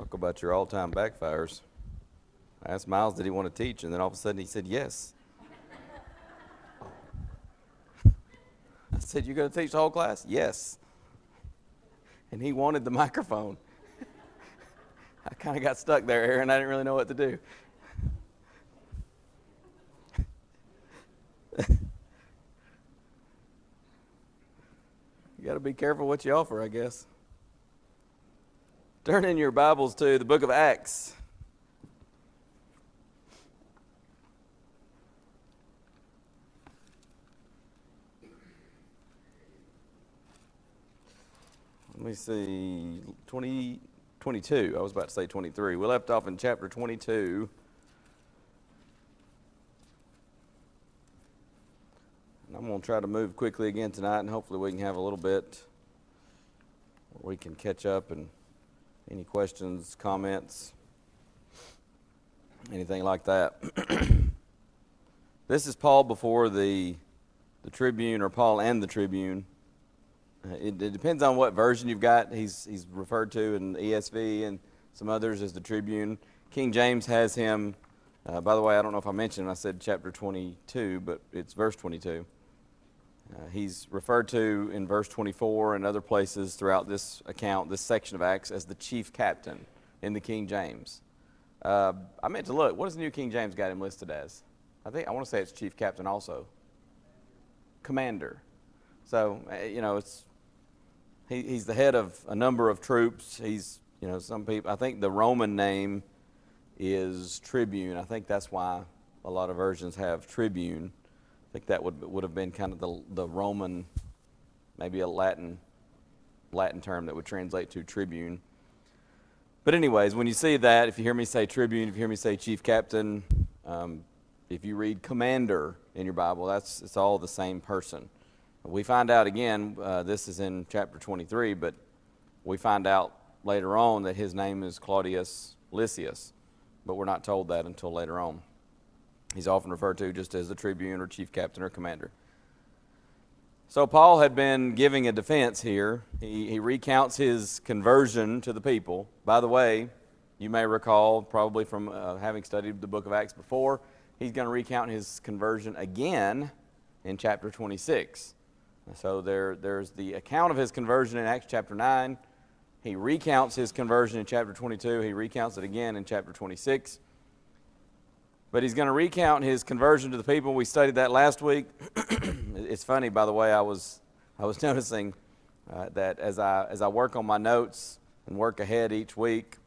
Talk about your all-time backfires. I asked Miles, did he want to teach? And then all of a sudden he said, yes. I said, you're going to teach the whole class? Yes. And he wanted the microphone. I kind of got stuck there, Aaron. I didn't really know what to do. You got to be careful what you offer, I guess. Turn in your Bibles to the book of Acts. Let me see, 22. I was about to say 23. We left off in chapter 22. And I'm going to try to move quickly again tonight, and hopefully we can have a little bit where we can catch up, and any questions, comments, anything like that. This is Paul before the Tribune, or Paul and the Tribune. It depends on what version you've got. He's referred to in the ESV and some others as the Tribune. King James has him, by the way, I don't know if I mentioned, I said chapter 22, but it's verse 22. He's referred to in verse 24 and other places throughout this account, this section of Acts, as the chief captain in the King James. I meant to look. What does the New King James got him listed as? I want to say it's chief captain also. Commander. So, he's the head of a number of troops. He's, some people, I think the Roman name is Tribune. I think that's why a lot of versions have Tribune. I think that would have been kind of the Roman, maybe a Latin term that would translate to Tribune. But anyways, when you see that, if you hear me say Tribune, if you hear me say chief captain, if you read commander in your Bible, it's all the same person. We find out again, this is in chapter 23, but we find out later on that his name is Claudius Lysias, but we're not told that until later on. He's often referred to just as the tribune or chief captain or commander. So Paul had been giving a defense here. He recounts his conversion to the people. By the way, you may recall probably from having studied the book of Acts before, he's going to recount his conversion again in chapter 26. So there's the account of his conversion in Acts chapter 9. He recounts his conversion in chapter 22. He recounts it again in chapter 26. But he's going to recount his conversion to the people. We studied that last week. It's funny, by the way, I was noticing that as I work on my notes and work ahead each week,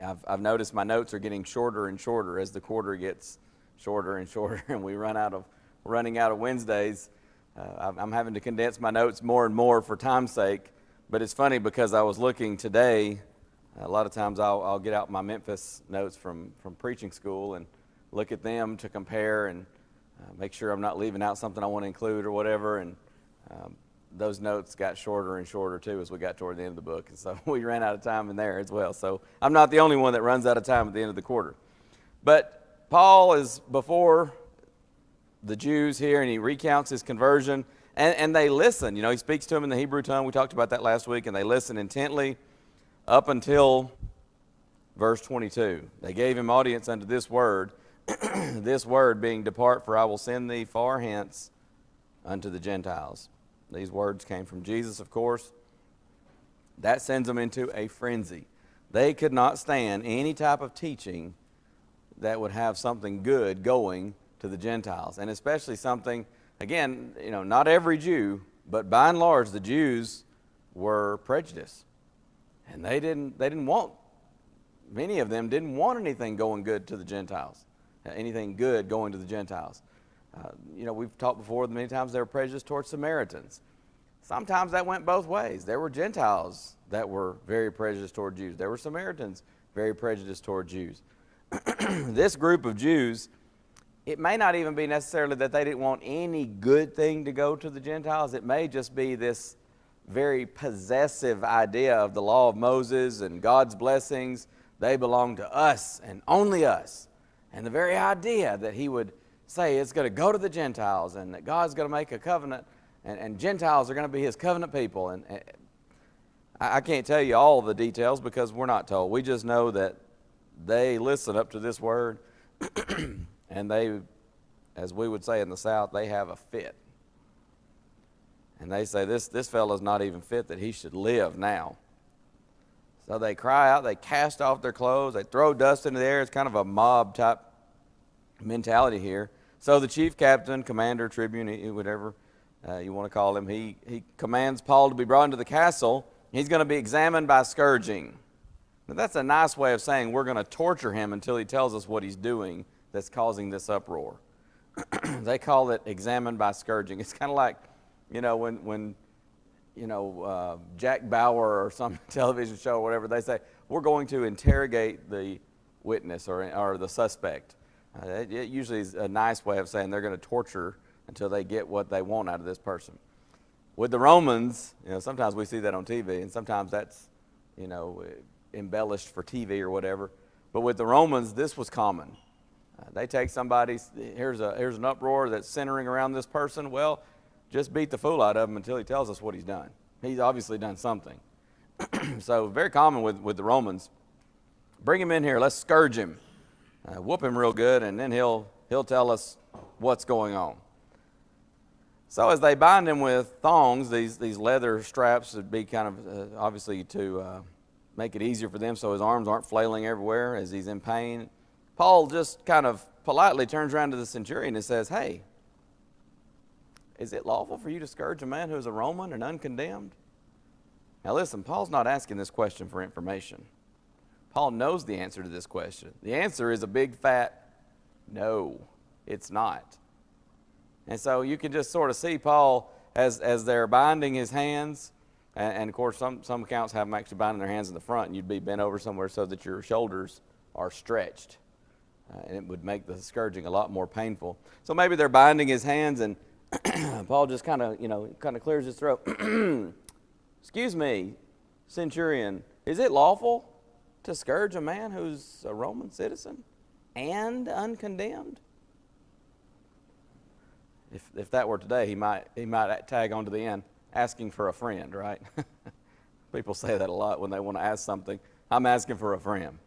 I've noticed my notes are getting shorter and shorter as the quarter gets shorter and shorter, and we running out of Wednesdays. I'm having to condense my notes more and more for time's sake. But it's funny because I was looking today. A lot of times I'll get out my Memphis notes from preaching school and look at them to compare and make sure I'm not leaving out something I want to include or whatever. And those notes got shorter and shorter too as we got toward the end of the book. And so we ran out of time in there as well. So I'm not the only one that runs out of time at the end of the quarter. But Paul is before the Jews here, and he recounts his conversion, and they listen. He speaks to them in the Hebrew tongue. We talked about that last week, and they listen intently up until verse 22. They gave him audience unto this word, this word being, depart, for I will send thee far hence unto the Gentiles. These words came from Jesus, of course. That sends them into a frenzy. They could not stand any type of teaching that would have something good going to the Gentiles, and especially something, again, not every Jew, but by and large, the Jews were prejudiced, and they didn't want, many of them didn't want anything going good to the Gentiles, anything good going to the Gentiles. We've talked before, many times they were prejudiced towards Samaritans. Sometimes that went both ways. There were Gentiles that were very prejudiced toward Jews. There were Samaritans very prejudiced toward Jews. This group of Jews, it may not even be necessarily that they didn't want any good thing to go to the Gentiles. It may just be this very possessive idea of the law of Moses and God's blessings. They belong to us and only us. And the very idea that he would say it's going to go to the Gentiles and that God's going to make a covenant and Gentiles are going to be his covenant people. And I can't tell you all the details because we're not told. We just know that they listen up to this word, and they, as we would say in the South, they have a fit. And they say, this fellow's not even fit that he should live now. So they cry out, they cast off their clothes, they throw dust into the air. It's kind of a mob type mentality here. So the chief captain, commander, tribune, whatever you want to call him, he commands Paul to be brought into the castle. He's going to be examined by scourging. Now, that's a nice way of saying we're going to torture him until he tells us what he's doing that's causing this uproar. They call it examined by scourging. It's kind of like, when Jack Bauer or some television show or whatever, they say, we're going to interrogate the witness or the suspect. It usually is a nice way of saying they're going to torture until they get what they want out of this person. With the Romans, sometimes we see that on TV, and sometimes that's, embellished for TV or whatever. But with the Romans, this was common. They take somebody, here's an uproar that's centering around this person. Well, just beat the fool out of him until he tells us what he's done. He's obviously done something. So very common with the Romans. Bring him in here. Let's scourge him. Whoop him real good, and then he'll tell us what's going on. So as they bind him with thongs, these leather straps would be kind of obviously to make it easier for them so his arms aren't flailing everywhere as he's in pain. Paul just kind of politely turns around to the centurion and says, hey, is it lawful for you to scourge a man who's a Roman and uncondemned? Now listen, Paul's not asking this question for information. Paul knows the answer to this question. The answer is a big fat no, it's not. And so you can just sort of see Paul as they're binding his hands, and of course some accounts have them actually binding their hands in the front, and you'd be bent over somewhere so that your shoulders are stretched. And it would make the scourging a lot more painful. So maybe they're binding his hands, and Paul just kind of clears his throat. Excuse me, centurion, is it lawful to scourge a man who's a Roman citizen and uncondemned? If that were today, he might tag on to the end, asking for a friend, right? People say that a lot when they want to ask something. I'm asking for a friend.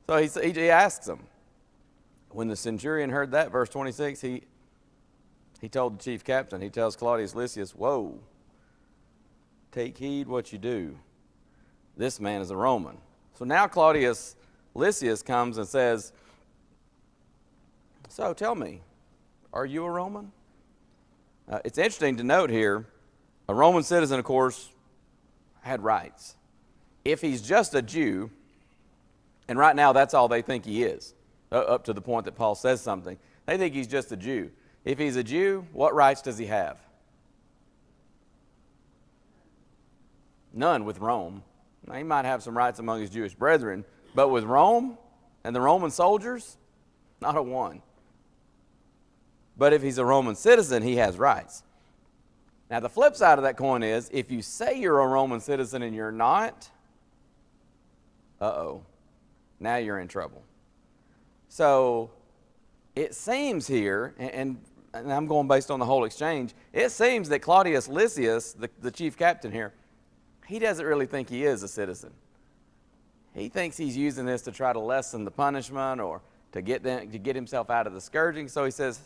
So he asks him. When the centurion heard that, verse 26, he told the chief captain, he tells Claudius Lysias, whoa, take heed what you do. This man is a Roman. So now Claudius Lysias comes and says, so tell me, are you a Roman? It's interesting to note here, a Roman citizen, of course, had rights. If he's just a Jew, and right now that's all they think he is, up to the point that Paul says something, they think he's just a Jew. If he's a Jew, what rights does he have? None with Rome. Now, he might have some rights among his Jewish brethren, but with Rome and the Roman soldiers, not a one. But if he's a Roman citizen, he has rights. Now, the flip side of that coin is, if you say you're a Roman citizen and you're not, now you're in trouble. So it seems here, and I'm going based on the whole exchange, it seems that Claudius Lysias, the chief captain here, he doesn't really think he is a citizen. He thinks he's using this to try to lessen the punishment or to get himself out of the scourging. So he says,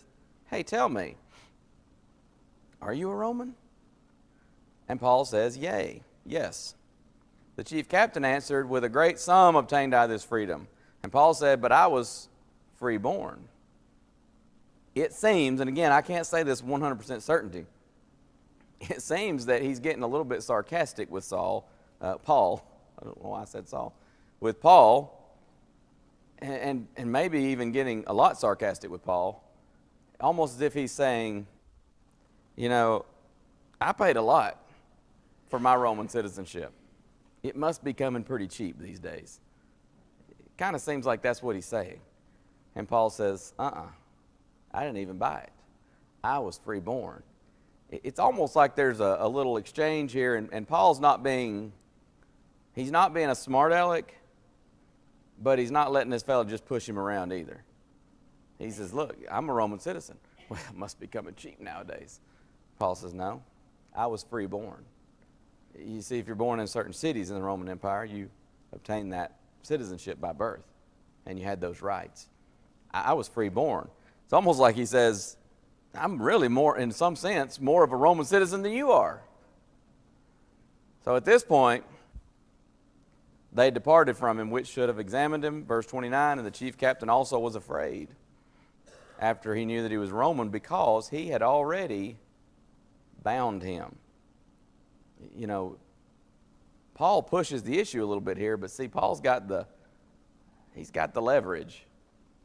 hey, tell me, are you a Roman? And Paul says, yea, yes. The chief captain answered, with a great sum obtained I this freedom. And Paul said, but I was freeborn. It seems, and again, I can't say this 100% certainty, it seems that he's getting a little bit sarcastic with Paul. I don't know why I said Saul. With Paul, and maybe even getting a lot sarcastic with Paul, almost as if he's saying, I paid a lot for my Roman citizenship. It must be coming pretty cheap these days. It kind of seems like that's what he's saying. And Paul says, I didn't even buy it. I was freeborn. It's almost like there's a little exchange here, and Paul's he's not being a smart aleck, but he's not letting this fellow just push him around either. He says, look, I'm a Roman citizen. Well, it must be coming cheap nowadays. Paul says, no, I was freeborn. You see, if you're born in certain cities in the Roman Empire, you obtained that citizenship by birth, and you had those rights. I was free-born. It's almost like he says, I'm really more, in some sense, more of a Roman citizen than you are. So at this point, they departed from him, which should have examined him. Verse 29, and the chief captain also was afraid after he knew that he was Roman, because he had already bound him. You know, Paul pushes the issue a little bit here, but see, he's got the leverage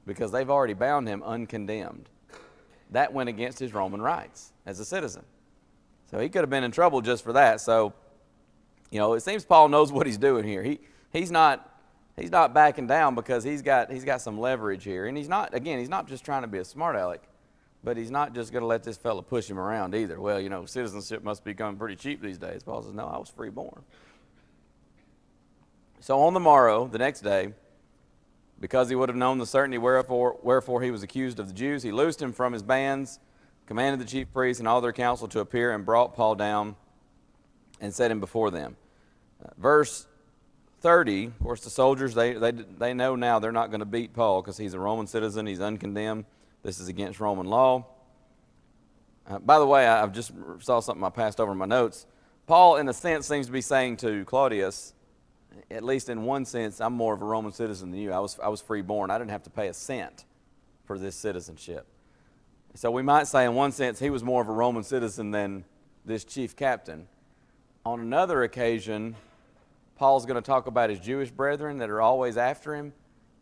because they've already bound him uncondemned. That went against his Roman rights as a citizen. So he could have been in trouble just for that. So, you know, it seems Paul knows what he's doing here. He's not backing down because he's got some leverage here. And he's not just trying to be a smart aleck, but he's not just going to let this fella push him around either. Well, you know, citizenship must be becoming pretty cheap these days. Paul says, no, I was free-born. So on the morrow, the next day, because he would have known the certainty wherefore he was accused of the Jews, he loosed him from his bands, commanded the chief priests and all their council to appear, and brought Paul down and set him before them. Verse 30, of course, the soldiers, they know now they're not going to beat Paul because he's a Roman citizen, he's uncondemned. This is against Roman law. By the way, I've just saw something I passed over in my notes. Paul, in a sense, seems to be saying to Claudius, at least in one sense, I'm more of a Roman citizen than you. I was free-born. I didn't have to pay a cent for this citizenship. So we might say in one sense he was more of a Roman citizen than this chief captain. On another occasion, Paul's going to talk about his Jewish brethren that are always after him,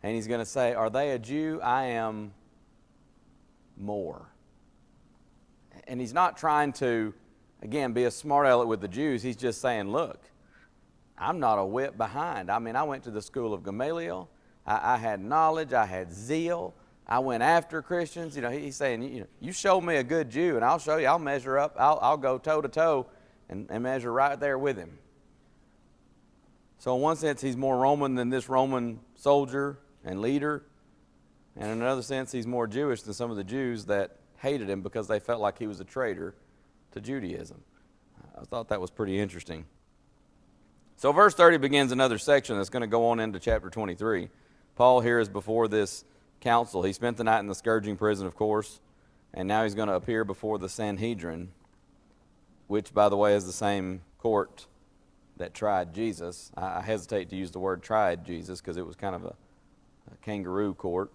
and he's going to say, are they a Jew? I am more. And he's not trying to, again, be a smart aleck with the Jews. He's just saying, look, I'm not a whit behind. I mean, I went to the school of Gamaliel. I had knowledge. I had zeal. I went after Christians. You know, he's saying, you show me a good Jew, and I'll show you. I'll measure up. I'll go toe to toe and measure right there with him. So in one sense, he's more Roman than this Roman soldier and leader. And in another sense, he's more Jewish than some of the Jews that hated him because they felt like he was a traitor to Judaism. I thought that was pretty interesting. So verse 30 begins another section that's going to go on into chapter 23. Paul here is before this council. He spent the night in the scourging prison, of course, and now he's going to appear before the Sanhedrin, which, by the way, is the same court that tried Jesus. I hesitate to use the word tried Jesus because it was kind of a kangaroo court.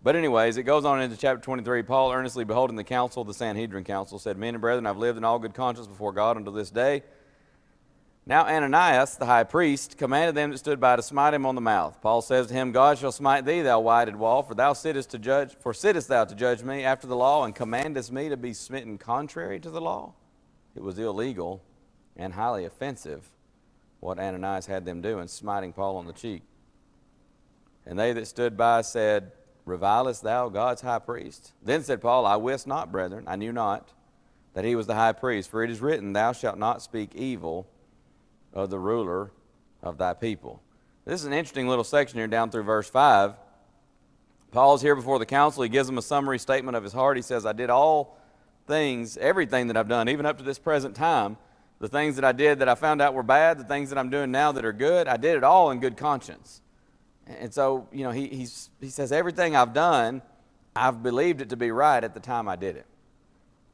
But anyways, it goes on into chapter 23. Paul, earnestly beholding the council, the Sanhedrin council, said, men and brethren, I've lived in all good conscience before God until this day. Now Ananias, the high priest, commanded them that stood by to smite him on the mouth. Paul says to him, God shall smite thee, thou whited wall, for sittest thou to judge me after the law, and commandest me to be smitten contrary to the law? It was illegal and highly offensive what Ananias had them do in smiting Paul on the cheek. And they that stood by said, revilest thou God's high priest? Then said Paul, I wist not, brethren, I knew not that he was the high priest, for it is written, thou shalt not speak evil of the ruler of thy people. This is an interesting little section here down through verse 5. Paul's here before the council. He gives them a summary statement of his heart. He says, I did all things, everything that I've done, even up to this present time, the things that I did that I found out were bad, the things that I'm doing now that are good, I did it all in good conscience. And so, you know, he says, everything I've done, I've believed it to be right at the time I did it.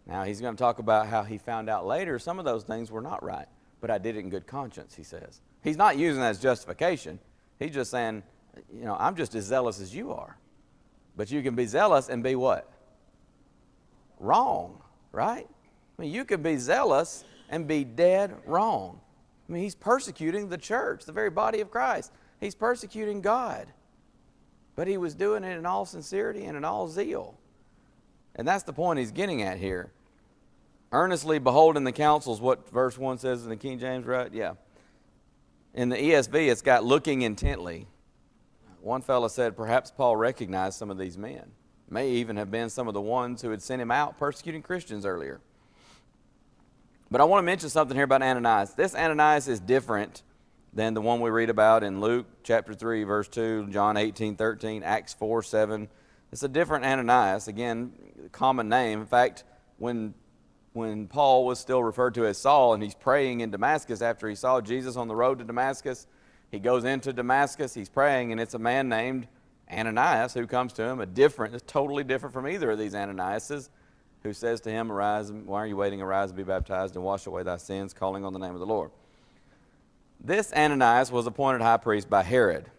Now, he's going to talk about how he found out later some of those things were not right, but I did it in good conscience, he says. He's not using that as justification. He's just saying, you know, I'm just as zealous as you are. But you can be zealous and be what? Wrong, right? I mean, you can be zealous and be dead wrong. I mean, he's persecuting the church, the very body of Christ. He's persecuting God. But he was doing it in all sincerity and in all zeal. And that's the point he's getting at here. Earnestly beholding the counsels, what verse 1 says in the King James, right? Yeah. In the ESV, it's got looking intently. One fellow said perhaps Paul recognized some of these men. May even have been some of the ones who had sent him out persecuting Christians earlier. But I want to mention something here about Ananias. This Ananias is different than the one we read about in Luke chapter 3, verse 2, John 18:13, Acts 4:7. It's a different Ananias. Again, common name. In fact, when when Paul was still referred to as Saul, and he's praying in Damascus after he saw Jesus on the road to Damascus. He goes into Damascus, he's praying, and it's a man named Ananias who comes to him, it's totally different from either of these Ananiases, who says to him, "Arise, why are you waiting? Arise and be baptized and wash away thy sins, calling on the name of the Lord." This Ananias was appointed high priest by Herod.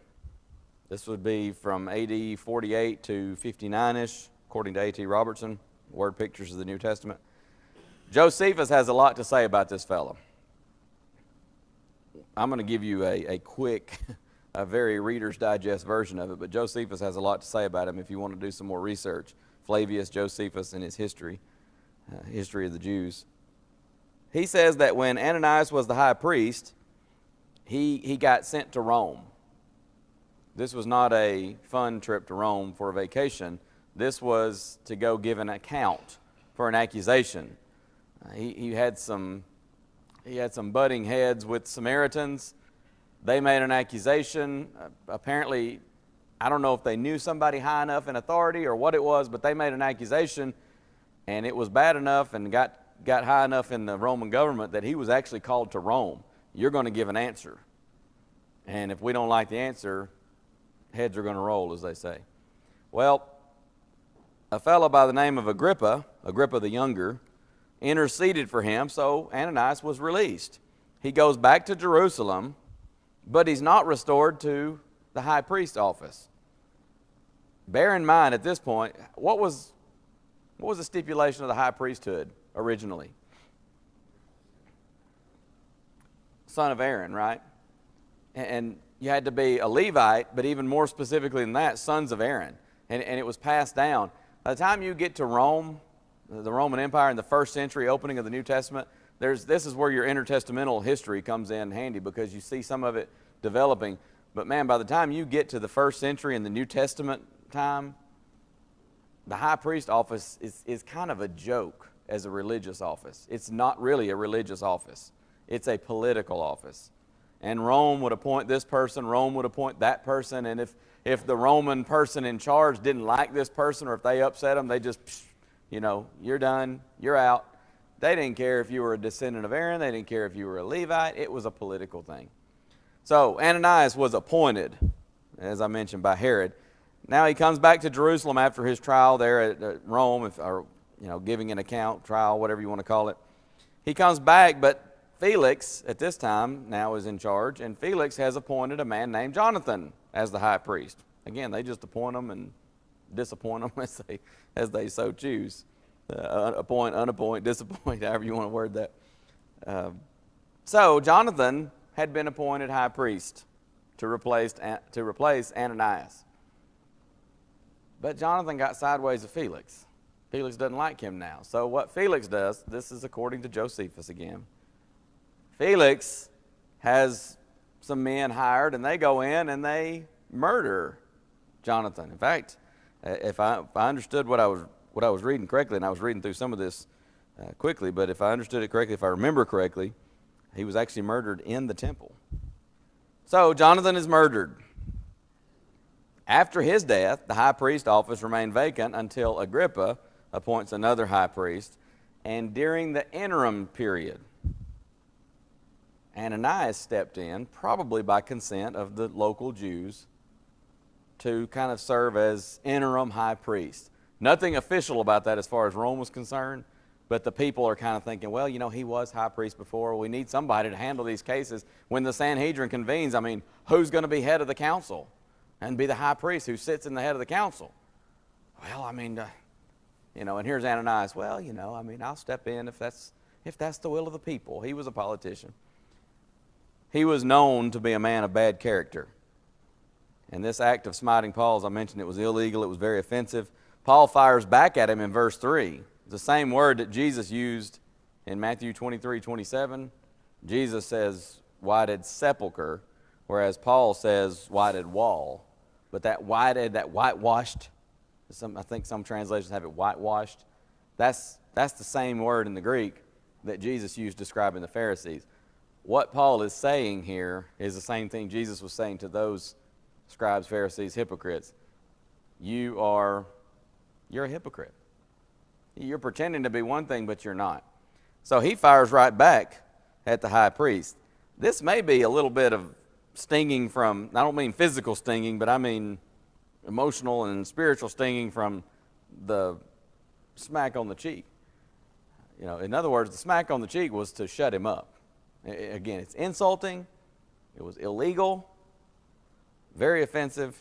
This would be from AD 48 to 59-ish, according to A.T. Robertson, Word Pictures of the New Testament. Josephus has a lot to say about this fellow. I'm going to give you a quick, a very Reader's Digest version of it, but Josephus has a lot to say about him if you want to do some more research. Flavius Josephus and his history of the Jews. He says that when Ananias was the high priest, he got sent to Rome. This was not a fun trip to Rome for a vacation. This was to go give an account for an accusation. He had some butting heads with Samaritans. They made an accusation. Apparently, I don't know if they knew somebody high enough in authority or what it was, but they made an accusation, and it was bad enough and got high enough in the Roman government that he was actually called to Rome. You're going to give an answer. And if we don't like the answer, heads are going to roll, as they say. Well, a fellow by the name of Agrippa the Younger, interceded for him, so Ananias was released. He goes back to Jerusalem, but he's not restored to the high priest office. Bear in mind at this point, what was the stipulation of the high priesthood originally? Son of Aaron, right? And you had to be a Levite, but even more specifically than that, sons of Aaron. And it was passed down. By the time you get to Rome, the Roman Empire in the first century opening of the New Testament, this is where your intertestamental history comes in handy, because you see some of it developing. But man, by the time you get to the first century in the New Testament time, the high priest office is kind of a joke as a religious office. It's not really a religious office. It's a political office. And Rome would appoint this person, Rome would appoint that person, and if the Roman person in charge didn't like this person, or if they upset them, they just, you're done, you're out. They didn't care if you were a descendant of Aaron, they didn't care if you were a Levite. It was a political thing. So Ananias was appointed, as I mentioned, by Herod. Now he comes back to Jerusalem after his trial there at Rome, giving an account, trial, whatever you want to call it. He comes back, but Felix, at this time, now is in charge, and Felix has appointed a man named Jonathan as the high priest. Again, they just appoint them and disappoint them as they so choose. Appoint, unappoint, disappoint, however you want to word that. So Jonathan had been appointed high priest to replace Ananias. But Jonathan got sideways of Felix. Felix doesn't like him now. So what Felix does, this is according to Josephus again, Felix has some men hired, and they go in and they murder Jonathan. In fact, if I understood what I was reading correctly, and I was reading through some of this quickly, but if I understood it correctly, if I remember correctly, he was actually murdered in the temple. So Jonathan is murdered. After his death, the high priest office remained vacant until Agrippa appoints another high priest, and during the interim period, Ananias stepped in, probably by consent of the local Jews, to kind of serve as interim high priest. Nothing official about that as far as Rome was concerned, but the people are kind of thinking, well, he was high priest before. We need somebody to handle these cases. When the Sanhedrin convenes, who's going to be head of the council and be the high priest who sits in the head of the council? Well, and here's Ananias. Well, I'll step in if that's the will of the people. He was a politician. He was known to be a man of bad character. And this act of smiting Paul, as I mentioned, it was illegal. It was very offensive. Paul fires back at him in verse 3. The same word that Jesus used in Matthew 23:27. Jesus says whited sepulcher, whereas Paul says whited wall. But that whitewashed, I think some translations have it whitewashed. That's the same word in the Greek that Jesus used describing the Pharisees. What Paul is saying here is the same thing Jesus was saying to those scribes, Pharisees, hypocrites. You're a hypocrite. You're pretending to be one thing, but you're not. So he fires right back at the high priest. This may be a little bit of stinging from, I don't mean physical stinging, but I mean emotional and spiritual stinging from the smack on the cheek. In other words, the smack on the cheek was to shut him up. Again, it's insulting. It was illegal, very offensive.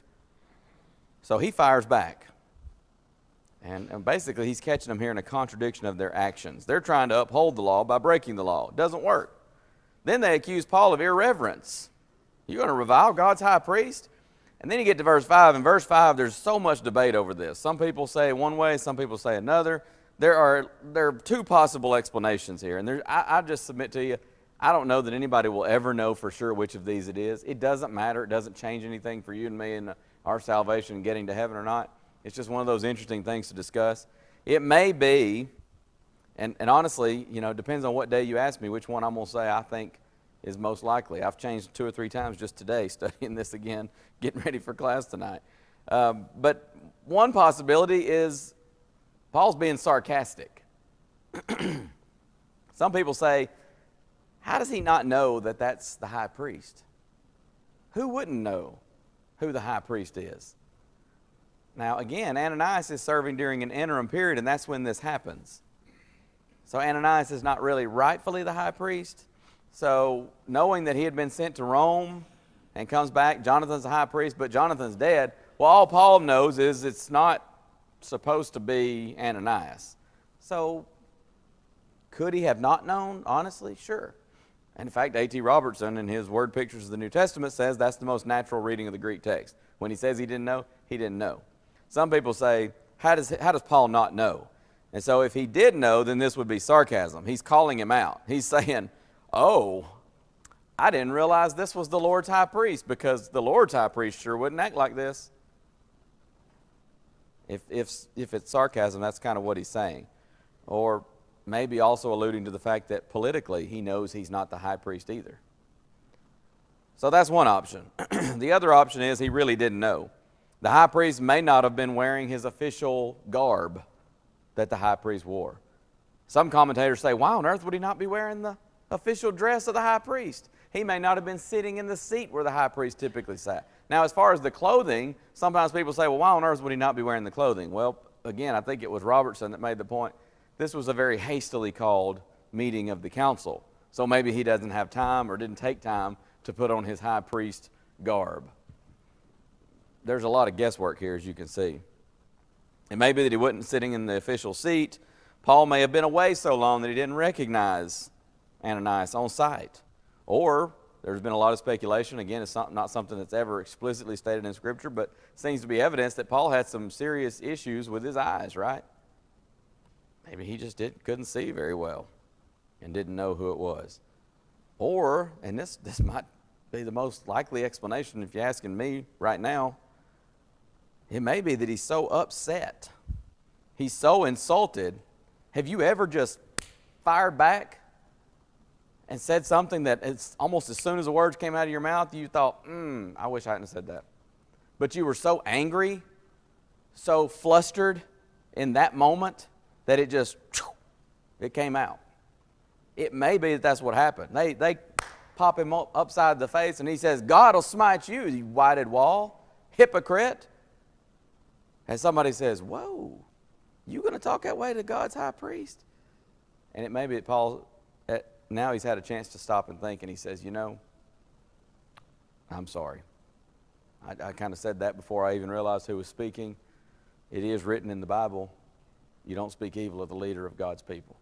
So he fires back. And basically, he's catching them here in a contradiction of their actions. They're trying to uphold the law by breaking the law. It doesn't work. Then they accuse Paul of irreverence. You're going to revile God's high priest? And then you get to verse 5. In verse 5, there's so much debate over this. Some people say one way, some people say another. There are two possible explanations here. And I just submit to you, I don't know that anybody will ever know for sure which of these it is. It doesn't matter. It doesn't change anything for you and me and our salvation and getting to heaven or not. It's just one of those interesting things to discuss. It may be, and honestly, it depends on what day you ask me which one I'm going to say I think is most likely. I've changed 2 or 3 times just today studying this again, getting ready for class tonight. But one possibility is Paul's being sarcastic. Some people say, how does he not know that that's the high priest? Who wouldn't know who the high priest is? Now, again, Ananias is serving during an interim period, and that's when this happens. So Ananias is not really rightfully the high priest. So knowing that he had been sent to Rome and comes back, Jonathan's the high priest, but Jonathan's dead. Well, all Paul knows is it's not supposed to be Ananias. So could he have not known? Honestly, sure. And in fact, A.T. Robertson, in his Word Pictures of the New Testament, says that's the most natural reading of the Greek text. When he says he didn't know, he didn't know. Some people say, how does Paul not know? And so if he did know, then this would be sarcasm. He's calling him out. He's saying, oh, I didn't realize this was the Lord's high priest, because the Lord's high priest sure wouldn't act like this. If it's sarcasm, that's kind of what he's saying. Or maybe also alluding to the fact that politically he knows he's not the high priest either. So that's one option. The other option is he really didn't know. The high priest may not have been wearing his official garb that the high priest wore. Some commentators say, why on earth would he not be wearing the official dress of the high priest? He may not have been sitting in the seat where the high priest typically sat. Now, as far as the clothing, sometimes people say, well, why on earth would he not be wearing the clothing? Well, again, I think it was Robertson that made the point. This was a very hastily called meeting of the council. So maybe he doesn't have time or didn't take time to put on his high priest garb. There's a lot of guesswork here, as you can see. It may be that he wasn't sitting in the official seat. Paul may have been away so long that he didn't recognize Ananias on sight. Or there's been a lot of speculation. Again, it's not something that's ever explicitly stated in Scripture, but seems to be evidence that Paul had some serious issues with his eyes, right? Maybe he just couldn't see very well and didn't know who it was. Or, and this might be the most likely explanation if you're asking me right now, it may be that he's so upset, he's so insulted. Have you ever just fired back and said something that it's almost as soon as the words came out of your mouth, you thought, I wish I hadn't said that. But you were so angry, so flustered in that moment that it came out. It may be that that's what happened. They pop him upside the face and he says, God will smite you, you whited wall, hypocrite. And somebody says, whoa, you going to talk that way to God's high priest? And it may be that Paul, now he's had a chance to stop and think, and he says, I'm sorry. I kind of said that before I even realized who was speaking. It is written in the Bible, you don't speak evil of the leader of God's people.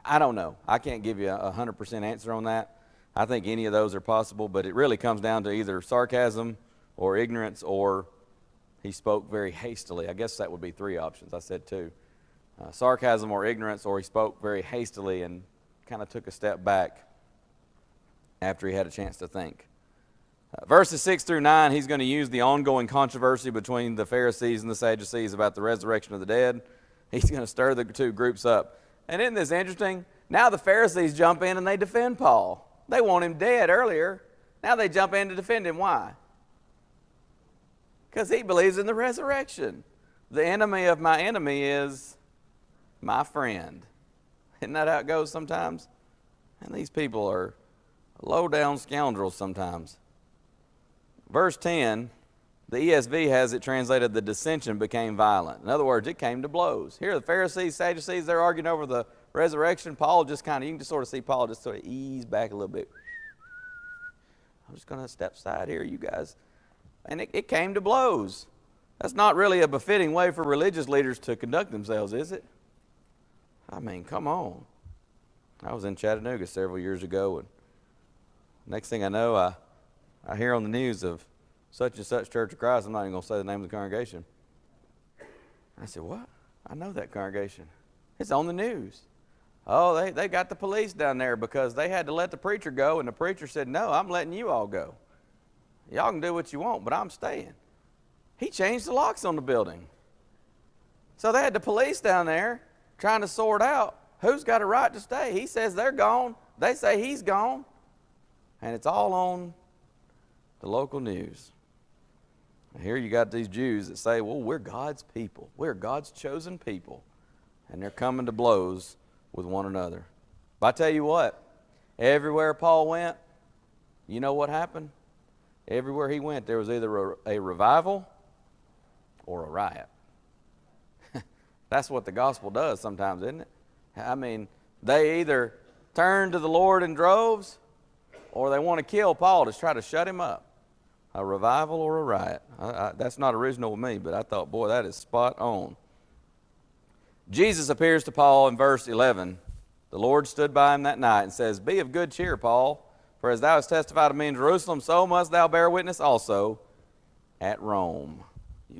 I don't know. I can't give you a 100% answer on that. I think any of those are possible, but it really comes down to either sarcasm or ignorance, or he spoke very hastily. I guess that would be 3 options. I said 2. Sarcasm or ignorance, or he spoke very hastily and kind of took a step back after he had a chance to think. Verses 6 through 9, he's going to use the ongoing controversy between the Pharisees and the Sadducees about the resurrection of the dead. He's going to stir the 2 groups up. And isn't this interesting? Now the Pharisees jump in and they defend Paul. They want him dead earlier. Now they jump in to defend him. Why? Because he believes in the resurrection. The enemy of my enemy is my friend. Isn't that how it goes sometimes? And these people are low-down scoundrels sometimes. Verse 10, the ESV has it translated, the dissension became violent. In other words, it came to blows. Here the Pharisees, Sadducees, they're arguing over the resurrection. Paul just kind of, you can just sort of see Paul just sort of ease back a little bit. I'm just going to step aside here, you guys. And it came to blows. That's not really a befitting way for religious leaders to conduct themselves, is it? I mean, come on. I was in Chattanooga several years ago, and next thing I know, I hear on the news of such and such Church of Christ. I'm not even going to say the name of the congregation. I said, what? I know that congregation. It's on the news. Oh, they got the police down there because they had to let the preacher go, and the preacher said, no, I'm letting you all go. Y'all can do what you want, but I'm staying. He changed the locks on the building. So they had the police down there trying to sort out who's got a right to stay. He says they're gone. They say he's gone. And it's all on the local news. And here you got these Jews that say, well, we're God's people. We're God's chosen people. And they're coming to blows with one another. But I tell you what, everywhere Paul went, you know what happened? Everywhere he went, there was either a revival or a riot. That's what the gospel does sometimes, isn't it? I mean, they either turn to the Lord in droves, or they want to kill Paul to try to shut him up. A revival or a riot. That's not original with me, but I thought, boy, that is spot on. Jesus appears to Paul in verse 11. The Lord stood by him that night and says, be of good cheer, Paul, for as thou hast testified of me in Jerusalem, so must thou bear witness also at Rome.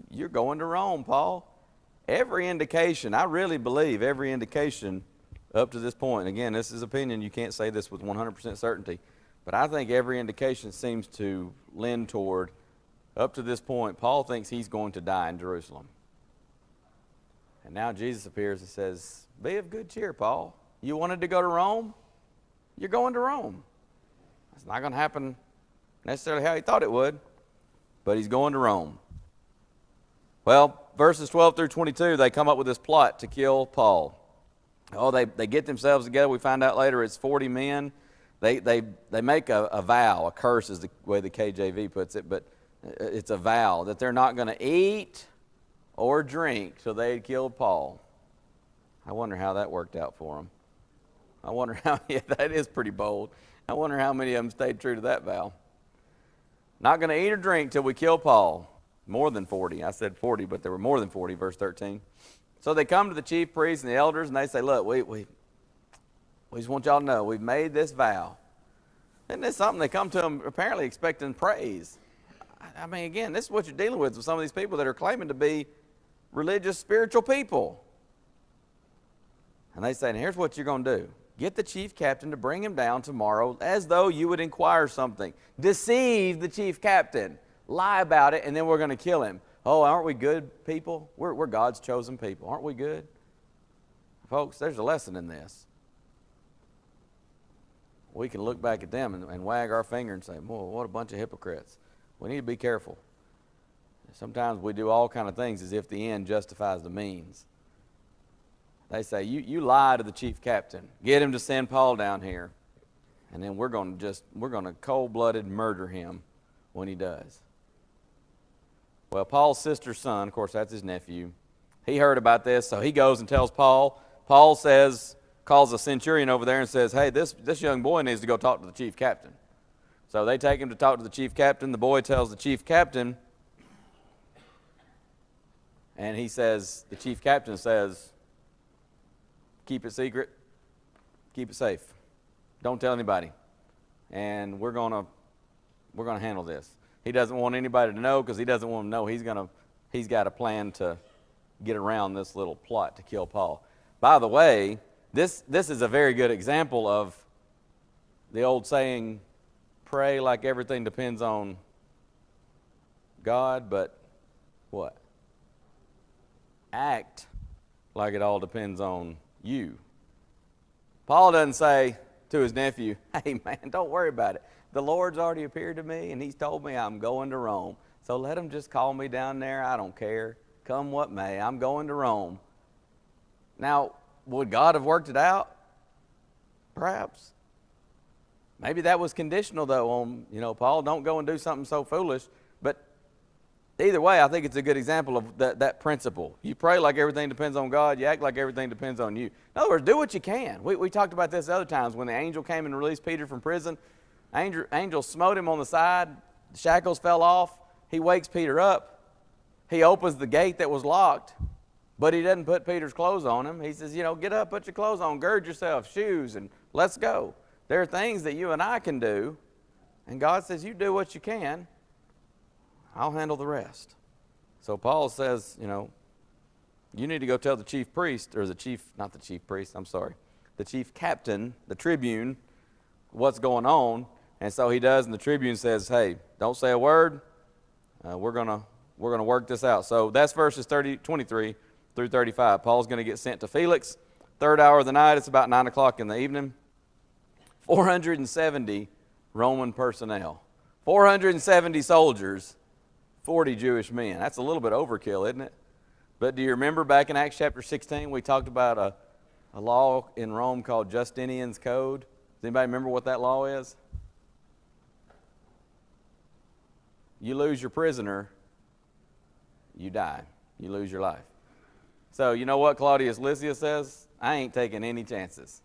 You're going to Rome, Paul. Every indication, I really believe every indication up to this point, and again, this is opinion, you can't say this with 100% certainty, but I think every indication seems to lend toward, up to this point, Paul thinks he's going to die in Jerusalem. And now Jesus appears and says, be of good cheer, Paul. You wanted to go to Rome? You're going to Rome. It's not going to happen necessarily how he thought it would, but he's going to Rome. Well, verses 12 through 22, they come up with this plot to kill Paul. Oh, they get themselves together. We find out later it's 40 men. They make a vow, a curse is the way the KJV puts it, but it's a vow that they're not going to eat or drink till they had killed Paul. I wonder how that worked out for them. I wonder how, yeah, that is pretty bold. I wonder how many of them stayed true to that vow. Not going to eat or drink till we kill Paul. More than 40. I said 40, but there were more than 40, verse 13. So they come to the chief priests and the elders, and they say, look, we just want y'all to know, we've made this vow. Isn't this something? They come to them apparently expecting praise. I mean, again, this is what you're dealing with some of these people that are claiming to be religious, spiritual people. And they say, here's what you're going to do. Get the chief captain to bring him down tomorrow as though you would inquire something. Deceive the chief captain. Lie about it, and then we're going to kill him. Oh, aren't we good people? We're God's chosen people. Aren't we good? Folks, there's a lesson in this. We can look back at them and wag our finger and say, boy, what a bunch of hypocrites. We need to be careful. Sometimes we do all kind of things as if the end justifies the means. They say, you lie to the chief captain. Get him to send Paul down here. And then we're going to cold-blooded murder him when he does. Well, Paul's sister's son, of course, that's his nephew. He heard about this, so he goes and tells Paul. Paul calls a centurion over there and says, hey, this young boy needs to go talk to the chief captain. So they take him to talk to the chief captain. The boy tells the chief captain, and the chief captain says, keep it secret, keep it safe. Don't tell anybody. And we're gonna handle this. He doesn't want anybody to know because he doesn't want them to know he's got a plan to get around this little plot to kill Paul. By the way, this is a very good example of the old saying, pray like everything depends on God, but what? Act like it all depends on you. Paul doesn't say to his nephew, hey man, don't worry about it. The Lord's already appeared to me, and he's told me I'm going to Rome. So let him just call me down there. I don't care. Come what may. I'm going to Rome. Now, would God have worked it out? Perhaps. Maybe that was conditional, though, on, Paul, don't go and do something so foolish. But either way, I think it's a good example of that principle. You pray like everything depends on God. You act like everything depends on you. In other words, do what you can. We talked about this other times when the angel came and released Peter from prison. Angel smote him on the side. The shackles fell off. He wakes Peter up. He opens the gate that was locked, but he doesn't put Peter's clothes on him. He says, get up, put your clothes on, gird yourself, shoes, and let's go. There are things that you and I can do, and God says, you do what you can. I'll handle the rest. So Paul says, you need to go tell the chief priest, or the chief captain, the tribune, what's going on. And so he does, and the tribune says, hey, don't say a word. We're gonna work this out. So that's verses 23 through 35. Paul's going to get sent to Felix. Third hour of the night, it's about 9 o'clock in the evening. 470 Roman personnel. 470 soldiers, 40 Jewish men. That's a little bit overkill, isn't it? But do you remember back in Acts chapter 16, we talked about a law in Rome called Justinian's Code? Does anybody remember what that law is? You lose your prisoner, you die. You lose your life. So you know what Claudius Lysias says? I ain't taking any chances.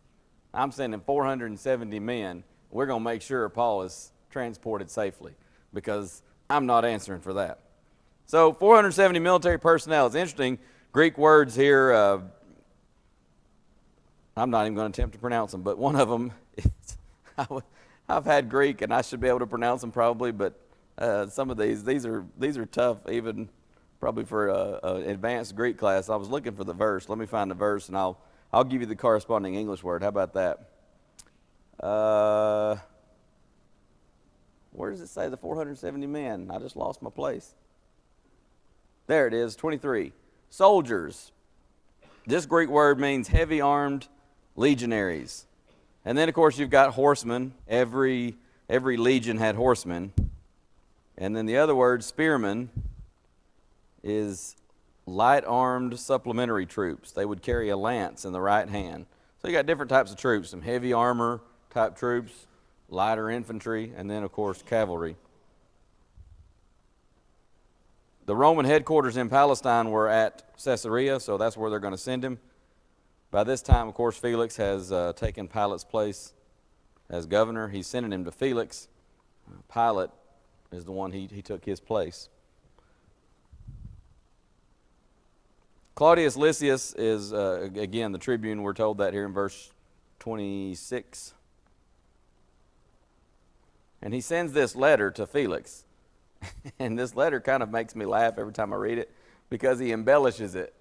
I'm sending 470 men. We're going to make sure Paul is transported safely because I'm not answering for that. So 470 military personnel. It's interesting. Greek words here, I'm not even going to attempt to pronounce them, but one of them, I've had Greek and I should be able to pronounce them probably, but some of these are tough even probably for an advanced Greek class. I was looking for the verse. Let me find the verse and I'll give you the corresponding English word. How about that? Where does it say the 470 men? I just lost my place. There it is, 23. Soldiers. This Greek word means heavy armed legionaries. And then, of course, you've got horsemen. Every legion had horsemen. And then the other word, spearmen, is light-armed supplementary troops. They would carry a lance in the right hand. So you got different types of troops, some heavy armor type troops, lighter infantry, and then, of course, cavalry. The Roman headquarters in Palestine were at Caesarea, so that's where they're going to send him. By this time, of course, Felix has taken Pilate's place as governor. He's sending him to Felix. Pilate is the one he took his place. Claudius Lysias is, again, the tribune. We're told that here in verse 26. And he sends this letter to Felix. And this letter kind of makes me laugh every time I read it because he embellishes it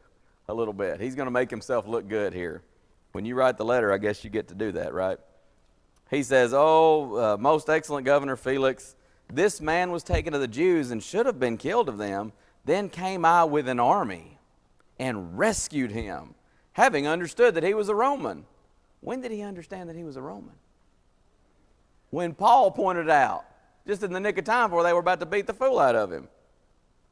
a little bit. He's going to make himself look good here. When you write the letter, I guess you get to do that, right? He says, most excellent Governor Felix, this man was taken to the Jews and should have been killed of them. Then came I with an army and rescued him, having understood that he was a Roman. When did he understand that he was a Roman? When Paul pointed out, just in the nick of time before they were about to beat the fool out of him.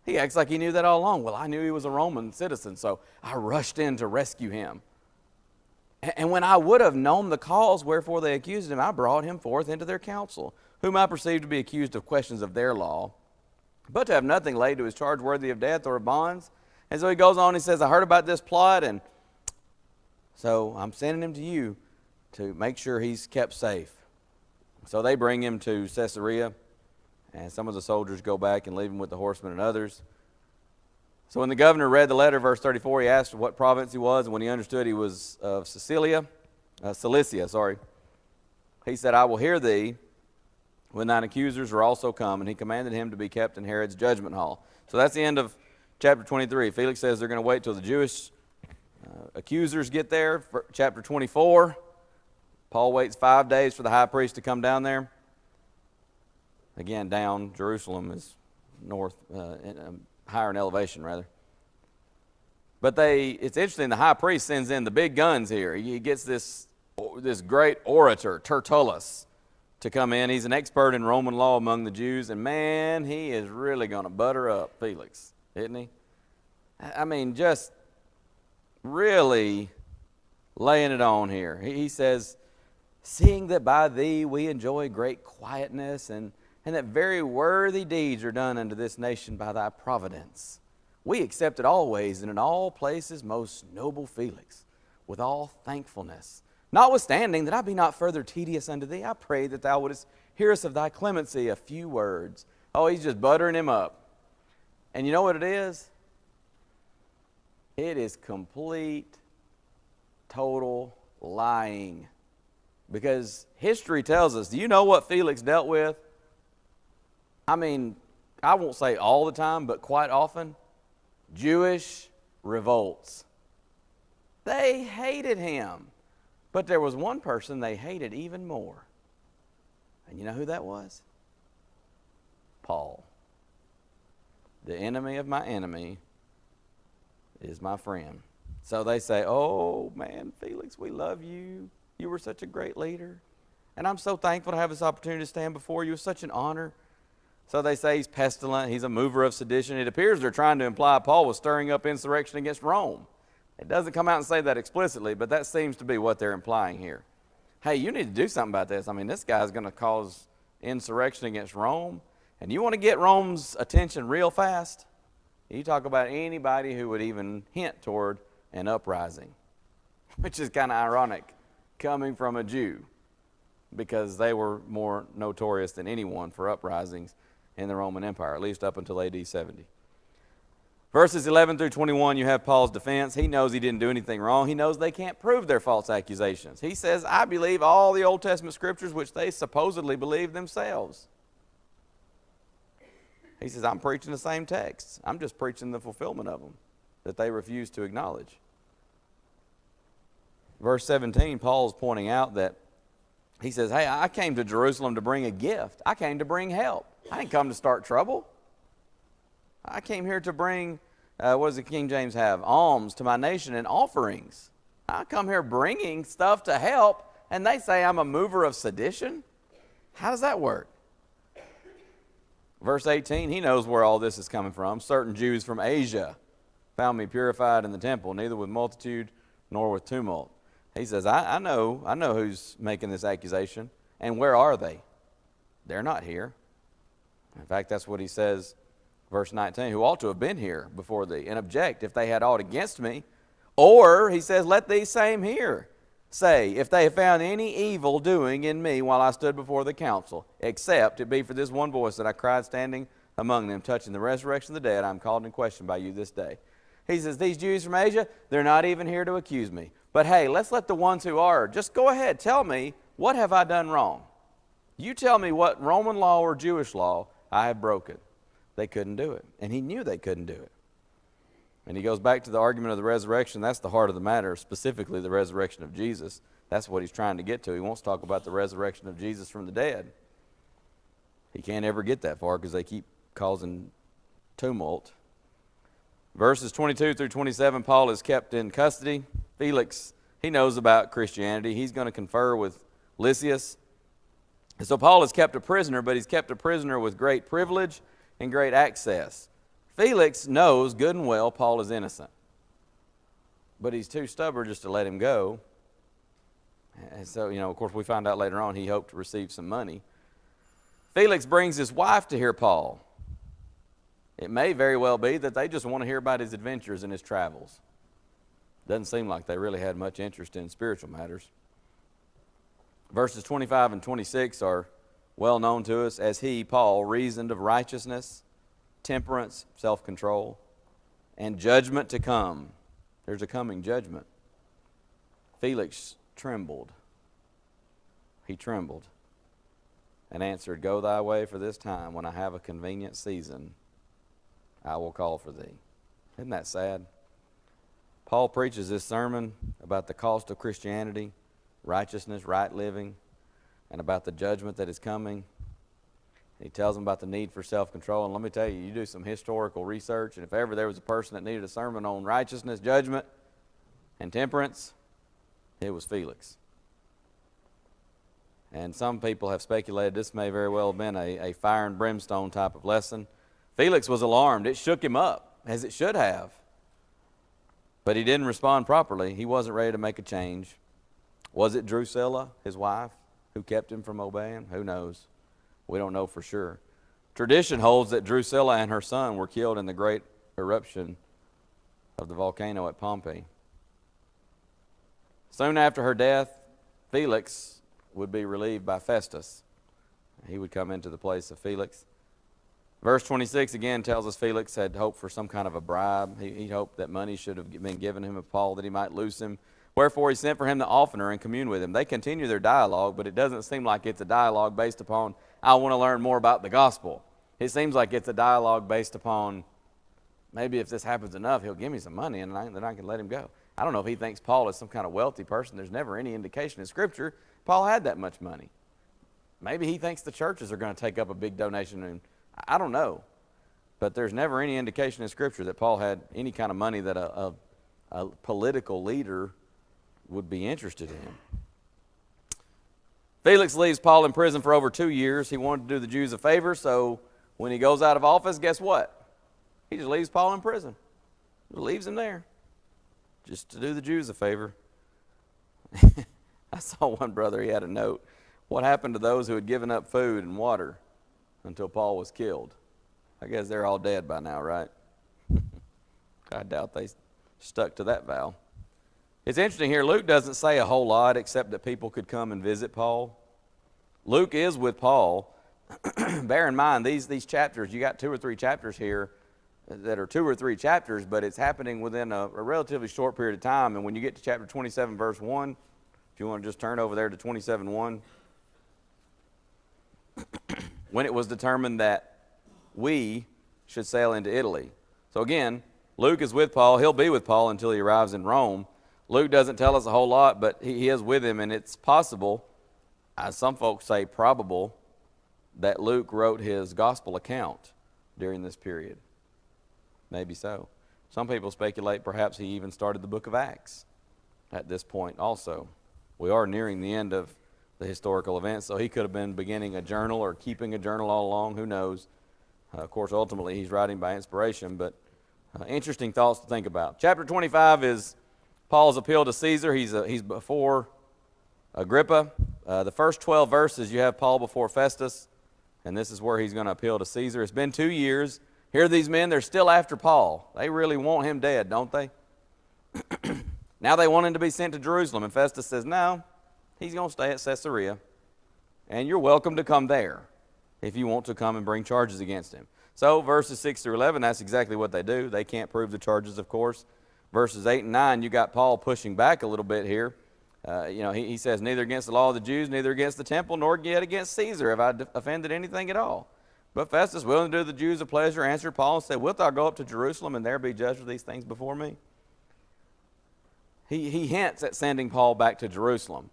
He acts like he knew that all along. Well, I knew he was a Roman citizen, so I rushed in to rescue him. And when I would have known the cause wherefore they accused him, I brought him forth into their council, whom I perceived to be accused of questions of their law, but to have nothing laid to his charge worthy of death or of bonds. And so he goes on, he says, I heard about this plot, and so I'm sending him to you to make sure he's kept safe. So they bring him to Caesarea, and some of the soldiers go back and leave him with the horsemen and others. So when the governor read the letter, verse 34, he asked what province he was, and when he understood he was of Cilicia, he said, I will hear thee when thine accusers are also come, and he commanded him to be kept in Herod's judgment hall. So that's the end of chapter 23. Felix says they're going to wait till the Jewish accusers get there. For chapter 24, Paul waits 5 days for the high priest to come down there. Again, down, Jerusalem is north, higher in elevation, rather. But it's interesting, the high priest sends in the big guns here. He gets this great orator, Tertullus, to come in. He's an expert in Roman law among the Jews, and man, he is really going to butter up Felix, isn't he? I mean, just really laying it on here. He says, seeing that by thee we enjoy great quietness, and that very worthy deeds are done unto this nation by thy providence. We accept it always and in all places, most noble Felix, with all thankfulness. Notwithstanding that I be not further tedious unto thee, I pray that thou wouldest hear us of thy clemency a few words. Oh, he's just buttering him up. And you know what it is? It is complete, total lying. Because history tells us, do you know what Felix dealt with? I mean, I won't say all the time, but quite often, Jewish revolts. They hated him. But there was one person they hated even more. And you know who that was? Paul. The enemy of my enemy is my friend. So they say, oh man, Felix, we love you. You were such a great leader. And I'm so thankful to have this opportunity to stand before you. It's such an honor. So they say he's pestilent. He's a mover of sedition. It appears they're trying to imply Paul was stirring up insurrection against Rome. It doesn't come out and say that explicitly, but that seems to be what they're implying here. Hey, you need to do something about this. I mean, this guy's going to cause insurrection against Rome. And you want to get Rome's attention real fast? You talk about anybody who would even hint toward an uprising, which is kind of ironic coming from a Jew, because they were more notorious than anyone for uprisings in the Roman Empire, at least up until AD 70. Verses 11 through 21, you have Paul's defense. He knows he didn't do anything wrong. He knows they can't prove their false accusations. He says, I believe all the Old Testament scriptures which they supposedly believe themselves. He says, I'm preaching the same texts. I'm just preaching the fulfillment of them that they refuse to acknowledge. Verse 17, Paul's pointing out that he says, hey, I came to Jerusalem to bring a gift. I came to bring help. I didn't come to start trouble. I came here to bring, what does the King James have? Alms to my nation and offerings. I come here bringing stuff to help, and they say I'm a mover of sedition? How does that work? Verse 18, he knows where all this is coming from. Certain Jews from Asia found me purified in the temple, neither with multitude nor with tumult. He says, I know who's making this accusation. And where are they? They're not here. In fact, that's what he says, verse 19, who ought to have been here before thee, and object if they had aught against me. Or, he says, let these same here say, if they have found any evil doing in me while I stood before the council, except it be for this one voice that I cried standing among them, touching the resurrection of the dead, I'm called in question by you this day. He says, these Jews from Asia, they're not even here to accuse me. But hey, let's let the ones who are, just go ahead, tell me, what have I done wrong? You tell me what Roman law or Jewish law I have broken. They couldn't do it. And he knew they couldn't do it. And he goes back to the argument of the resurrection. That's the heart of the matter, specifically the resurrection of Jesus. That's what he's trying to get to. He wants to talk about the resurrection of Jesus from the dead. He can't ever get that far because they keep causing tumult. Verses 22 through 27, Paul is kept in custody. Felix, he knows about Christianity. He's going to confer with Lysias. And so Paul is kept a prisoner, but he's kept a prisoner with great privilege and great access. Felix knows good and well Paul is innocent, but he's too stubborn just to let him go. And so, of course, we find out later on he hoped to receive some money. Felix brings his wife to hear Paul. It may very well be that they just want to hear about his adventures and his travels. Doesn't seem like they really had much interest in spiritual matters. Verses 25 and 26 are well known to us as he, Paul, reasoned of righteousness, temperance, self-control, and judgment to come. There's a coming judgment. Felix trembled. He trembled and answered, go thy way for this time. When I have a convenient season, I will call for thee. Isn't that sad? Paul preaches this sermon about the cost of Christianity, righteousness, right living, and about the judgment that is coming. He tells them about the need for self-control. And let me tell you, you do some historical research, and if ever there was a person that needed a sermon on righteousness, judgment, and temperance, it was Felix. And some people have speculated this may very well have been a fire and brimstone type of lesson. Felix was alarmed. It shook him up, as it should have. But he didn't respond properly. He wasn't ready to make a change. Was it Drusilla, his wife, who kept him from obeying? Who knows? We don't know for sure. Tradition holds that Drusilla and her son were killed in the great eruption of the volcano at Pompeii. Soon after her death, Felix would be relieved by Festus. He would come into the place of Felix. Verse 26 again tells us Felix had hoped for some kind of a bribe. He hoped that money should have been given him of Paul that he might loose him. Wherefore he sent for him the oftener and communed with him. They continue their dialogue, but it doesn't seem like it's a dialogue based upon, I want to learn more about the gospel. It seems like it's a dialogue based upon, maybe if this happens enough, he'll give me some money and then I can let him go. I don't know if he thinks Paul is some kind of wealthy person. There's never any indication in Scripture Paul had that much money. Maybe he thinks the churches are going to take up a big donation, and I don't know. But there's never any indication in Scripture that Paul had any kind of money that a political leader would be interested in. Felix leaves Paul in prison for over 2 years. He wanted to do the Jews a favor, so when he goes out of office, guess what? He just leaves Paul in prison. He leaves him there just to do the Jews a favor. I saw one brother, he had a note. What happened to those who had given up food and water until Paul was killed? I guess they're all dead by now, right? I doubt they stuck to that vow. It's interesting here, Luke doesn't say a whole lot except that people could come and visit Paul. Luke is with Paul. Bear in mind, these chapters, you got 2 or 3 chapters here that are 2 or 3 chapters, but it's happening within a relatively short period of time. And when you get to chapter 27, verse 1, if you want to just turn over there to 27:1, when it was determined that we should sail into Italy. So again, Luke is with Paul. He'll be with Paul until he arrives in Rome. Luke doesn't tell us a whole lot, but he is with him, and it's possible, as some folks say probable, that Luke wrote his gospel account during this period. Maybe so. Some people speculate perhaps he even started the book of Acts at this point also. We are nearing the end of the historical events, so he could have been beginning a journal or keeping a journal all along. Who knows? Of course, ultimately, he's writing by inspiration, but interesting thoughts to think about. Chapter 25 is Paul's appeal to Caesar. He's before Agrippa. The first 12 verses, you have Paul before Festus, and this is where he's going to appeal to Caesar. It's been 2 years. Here are these men, they're still after Paul. They really want him dead, don't they? Now they want him to be sent to Jerusalem, and Festus says, no, he's going to stay at Caesarea, and you're welcome to come there if you want to come and bring charges against him. So verses 6 through 11, that's exactly what they do. They can't prove the charges, of course. Verses 8 and 9, you got Paul pushing back a little bit here. He says, neither against the law of the Jews, neither against the temple, nor yet against Caesar have I offended anything at all. But Festus, willing to do the Jews a pleasure, answered Paul and said, wilt thou go up to Jerusalem and there be judged for these things before me? He hints at sending Paul back to Jerusalem.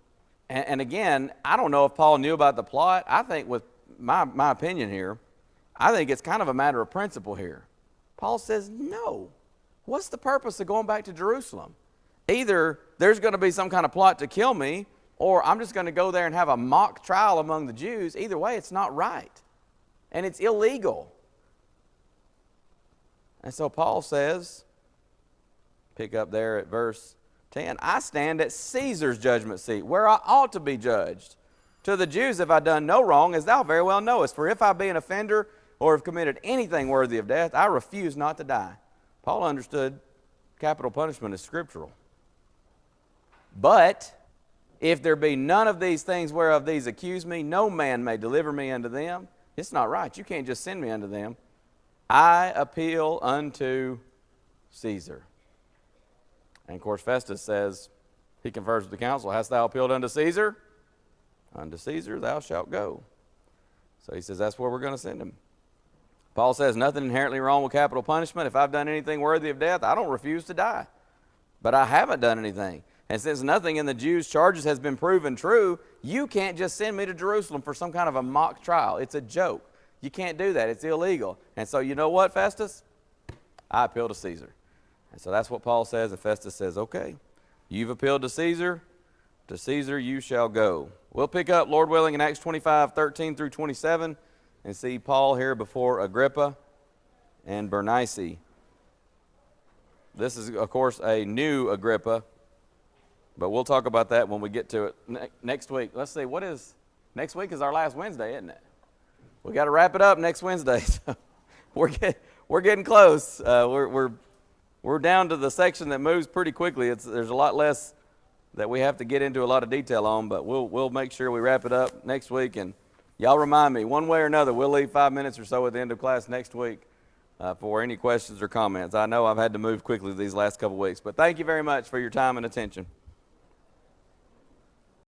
And again, I don't know if Paul knew about the plot. I think with my opinion here, I think it's kind of a matter of principle here. Paul says, no. What's the purpose of going back to Jerusalem? Either there's going to be some kind of plot to kill me, or I'm just going to go there and have a mock trial among the Jews. Either way, it's not right. And it's illegal. And so Paul says, pick up there at verse 10, I stand at Caesar's judgment seat, where I ought to be judged. To the Jews have I done no wrong, as thou very well knowest. For if I be an offender, or have committed anything worthy of death, I refuse not to die. Paul understood capital punishment is scriptural. But if there be none of these things whereof these accuse me, no man may deliver me unto them. It's not right. You can't just send me unto them. I appeal unto Caesar. And of course, Festus says, he confers with the council, hast thou appealed unto Caesar? Unto Caesar thou shalt go. So he says, that's where we're going to send him. Paul says, nothing inherently wrong with capital punishment. If I've done anything worthy of death, I don't refuse to die. But I haven't done anything. And since nothing in the Jews' charges has been proven true, you can't just send me to Jerusalem for some kind of a mock trial. It's a joke. You can't do that. It's illegal. And so you know what, Festus? I appeal to Caesar. And so that's what Paul says, and Festus says, okay, you've appealed to Caesar you shall go. We'll pick up, Lord willing, in Acts 25, 13 through 27, and see Paul here before Agrippa and Bernice. This is, of course, a new Agrippa. But we'll talk about that when we get to it next week. Let's see, next week is our last Wednesday, isn't it? We got to wrap it up next Wednesday. So we're getting close. We're down to the section that moves pretty quickly. There's a lot less that we have to get into a lot of detail on, but we'll make sure we wrap it up next week. And y'all remind me, one way or another, we'll leave 5 minutes or so at the end of class next week for any questions or comments. I know I've had to move quickly these last couple weeks, but thank you very much for your time and attention.